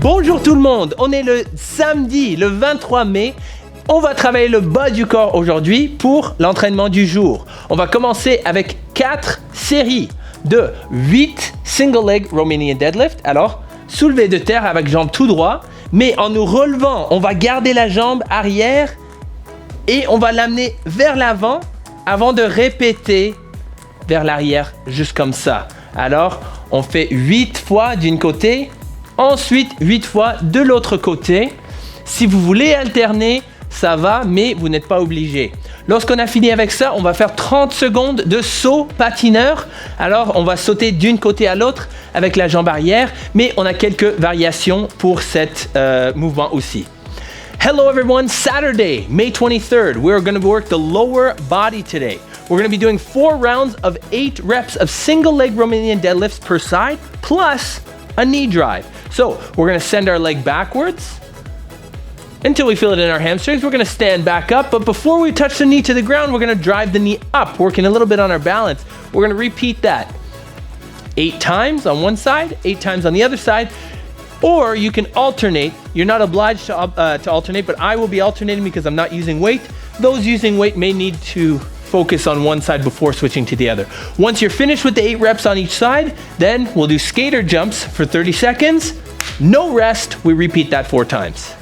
Bonjour tout le monde, on est le samedi, le 23 mai. On va travailler le bas du corps aujourd'hui pour l'entraînement du jour. On va commencer avec 4 séries de 8 single leg Romanian deadlift. Alors, soulevé de terre avec jambe tout droit, mais en nous relevant, on va garder la jambe arrière et on va l'amener vers l'avant avant de répéter vers l'arrière, juste comme ça. Alors, on fait 8 fois d'un côté, ensuite 8 fois de l'autre côté. Si vous voulez alterner, ça va, mais vous n'êtes pas obligé. Lorsqu'on a fini avec ça, on va faire 30 secondes de saut patineur. Alors, on va sauter d'un côté à l'autre avec la jambe arrière, mais on a quelques variations pour cet mouvement aussi. Hello everyone, Saturday, May 23rd. We're going to work the lower body today. We're going to be doing 4 rounds of 8 reps of single leg Romanian deadlifts per side, plus a knee drive. So we're going to send our leg backwards until we feel it in our hamstrings. We're going to stand back up, but before we touch the knee to the ground, we're going to drive the knee up, working a little bit on our balance. We're going to repeat that 8 times on one side, 8 times on the other side, or you can alternate. You're not obliged to alternate, but I will be alternating because I'm not using weight. Those using weight may need to focus on one side before switching to the other. Once you're finished with the 8 reps on each side, then we'll do skater jumps for 30 seconds. No rest. We repeat that 4 times.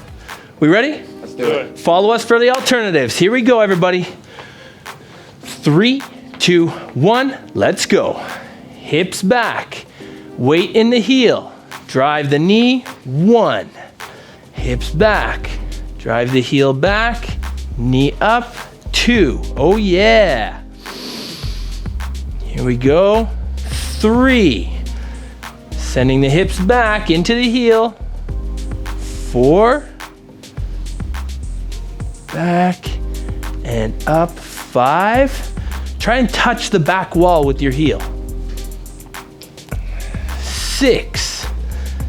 We ready? Let's do it. Follow us for the alternatives. Here we go, everybody. 3, 2, 1, let's go. Hips back. Weight in the heel. Drive the knee. 1. Hips back. Drive the heel back. Knee up. 2. Oh yeah. Here we go. 3. Sending the hips back into the heel. 4. Back and up. 5. Try and touch the back wall with your heel. 6.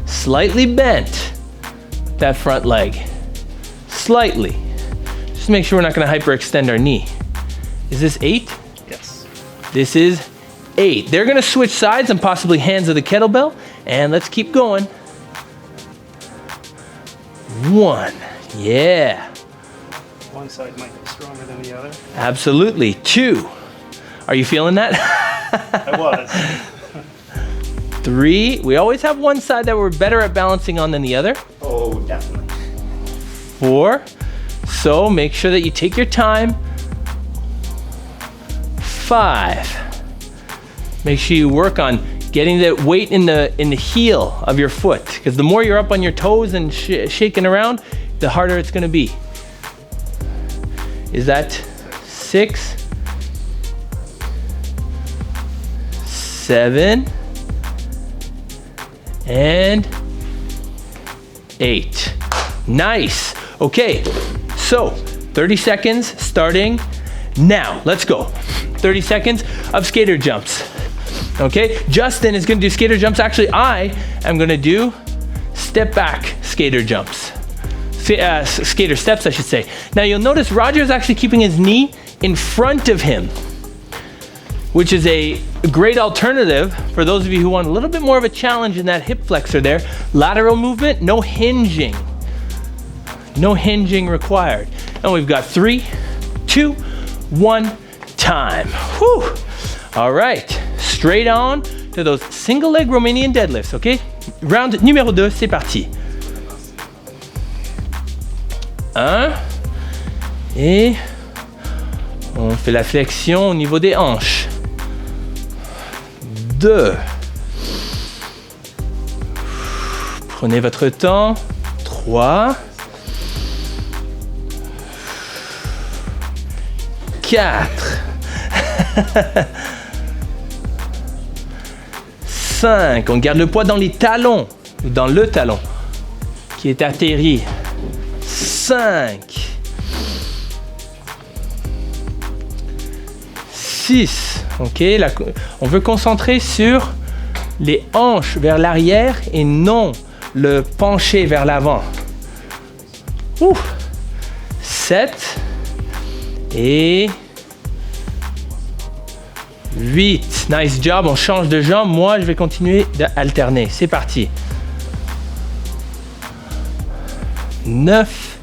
Slightly bent that front leg. Slightly. Just make sure we're not going to hyperextend our knee. Is this 8? Yes. This is 8. They're going to switch sides and possibly hands of the kettlebell. And let's keep going. 1. Yeah. One side might be stronger than the other. Absolutely. 2. Are you feeling that? I was. 3. We always have one side that we're better at balancing on than the other. Oh, definitely. 4. So make sure that you take your time. 5. Make sure you work on getting the weight in the heel of your foot, because the more you're up on your toes and shaking around, the harder it's going to be. Is that 6? 7 and 8. Nice. Okay, so 30 seconds starting now. Let's go. 30 seconds of skater jumps. Okay, Justin is going to do skater jumps. Actually, I am going to do step back skater jumps. Skater steps, I should say. Now you'll notice Roger is actually keeping his knee in front of him, which is a great alternative for those of you who want a little bit more of a challenge in that hip flexor there. Lateral movement, no hinging. No hinging required. And we've got 3, 2, 1, time. Whew. All right, straight on to those single leg Romanian deadlifts, okay? Round numéro 2, c'est parti. 1. Et on fait la flexion au niveau des hanches. 2. Prenez votre temps. 3. 4. 5. On garde le poids dans les talons, ou dans le talon qui est atterri. 5. 6. Ok, là, on veut concentrer sur les hanches vers l'arrière et non le pencher vers l'avant. 7 et 8. Nice job, on change de jambe. Moi, je vais continuer d'alterner. C'est parti. 9,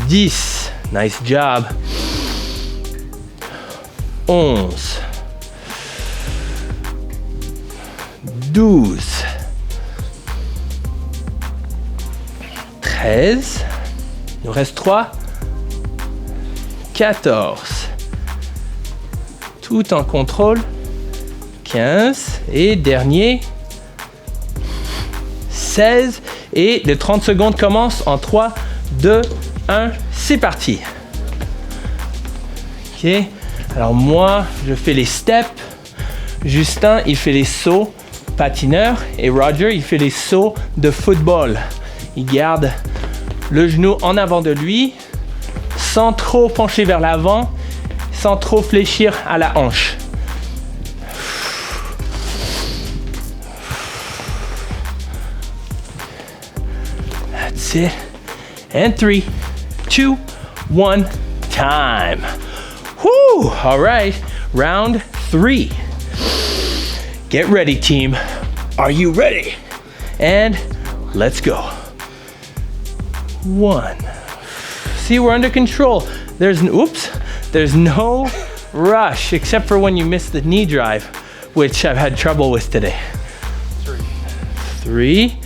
10. Nice job. 11, 12, 13. Il nous reste 3. 14. Tout en contrôle. 15. Et dernier. 16. Et les 30 secondes commencent en 3, 2, 1. C'est parti. Ok. Alors moi, je fais les steps. Justin, il fait les sauts patineurs. Et Roger, il fait les sauts de football. Il garde le genou en avant de lui, sans trop pencher vers l'avant, sans trop fléchir à la hanche. That's it. And 3, 2, 1, time. Whoo! All right, round 3. Get ready, team. Are you ready? And let's go. 1. See, we're under control. There's no rush, except for when you miss the knee drive, which I've had trouble with today. 3,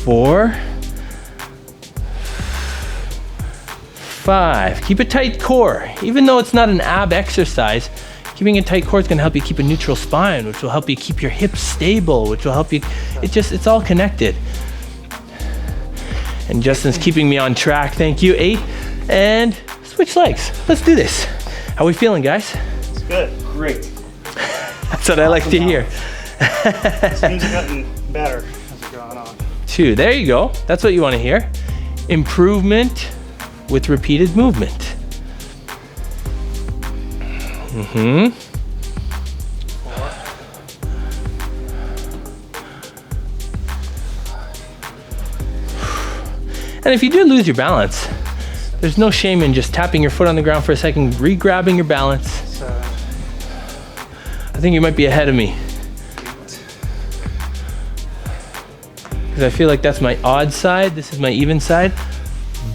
4, 5. Keep a tight core. Even though it's not an ab exercise, keeping a tight core is going to help you keep a neutral spine, which will help you keep your hips stable, which will help you, it's all connected. And Justin's keeping me on track, thank you. 8, and switch legs. Let's do this. How are we feeling, guys? It's good. Great. That's what I like to hear. Seems gotten better as we're going on. 2, there you go. That's what you want to hear. Improvement with repeated movement. Mm-hmm. 4. And if you do lose your balance, there's no shame in just tapping your foot on the ground for a second, re-grabbing your balance. 7. I think you might be ahead of me. 8. Because I feel like that's my odd side, this is my even side.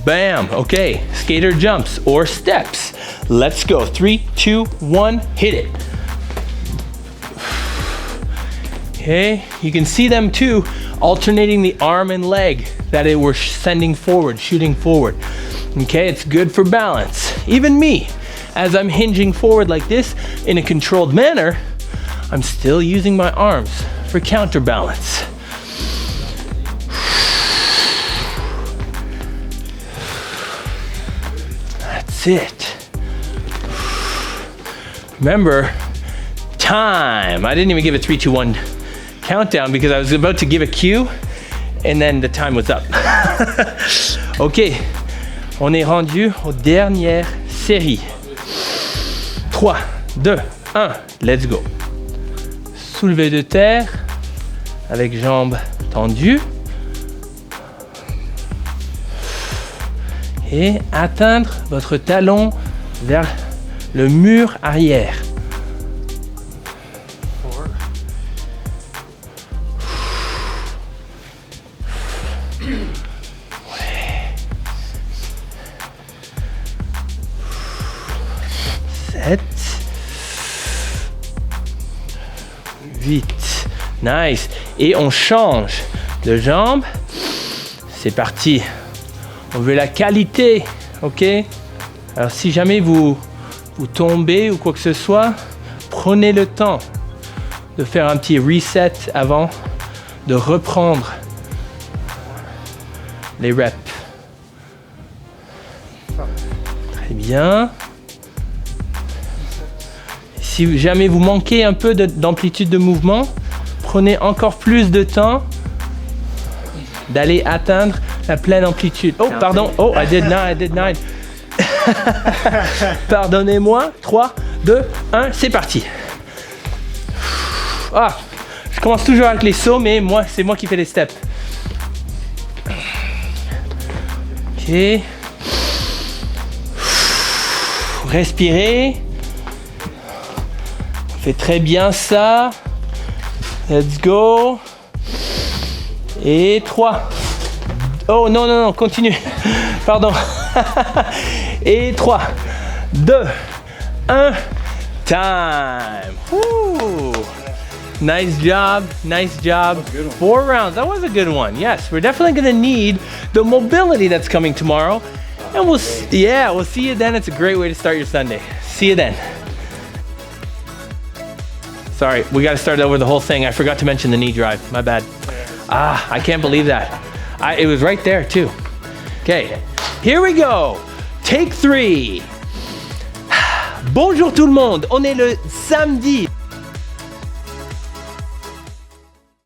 Bam, okay, skater jumps or steps. Let's go, 3, 2, 1, hit it. Okay, you can see them too, alternating the arm and leg that we're sending forward, shooting forward. Okay, it's good for balance. Even me, as I'm hinging forward like this in a controlled manner, I'm still using my arms for counterbalance. That's it. Remember, time. I didn't even give a 3, 2, 1 countdown because I was about to give a cue and then the time was up. Ok, on est rendu aux dernières séries. 3, 2, 1, let's go. Soulevé de terre avec jambes tendues. Et atteindre votre talon vers le mur arrière. 4. 7, 8, nice. Et on change de jambe. C'est parti. On veut la qualité, ok? Alors si jamais vous tombez ou quoi que ce soit, prenez le temps de faire un petit reset avant de reprendre les reps. Très bien. Si jamais vous manquez un peu d'amplitude de mouvement, prenez encore plus de temps d'aller atteindre la pleine amplitude. Oh, pardon. Oh, I did 9. Pardonnez-moi. 3, 2, 1, c'est parti. Ah, je commence toujours avec les sauts, mais c'est moi qui fais les steps. Ok. Respirez. On fait très bien ça. Let's go. Et 3. Oh non, non, non, continue. Pardon. Et 3, 2, 1. Time. Woo. Nice job. Nice job. 4 rounds. That was a good one. Yes, we're definitely going to need the mobility that's coming tomorrow. And we'll see you then. It's a great way to start your Sunday. See you then. Sorry, we got to start over the whole thing. I forgot to mention the knee drive. My bad. I can't believe that. It was right there too. Okay, here we go. Take 3. Bonjour tout le monde. On est le samedi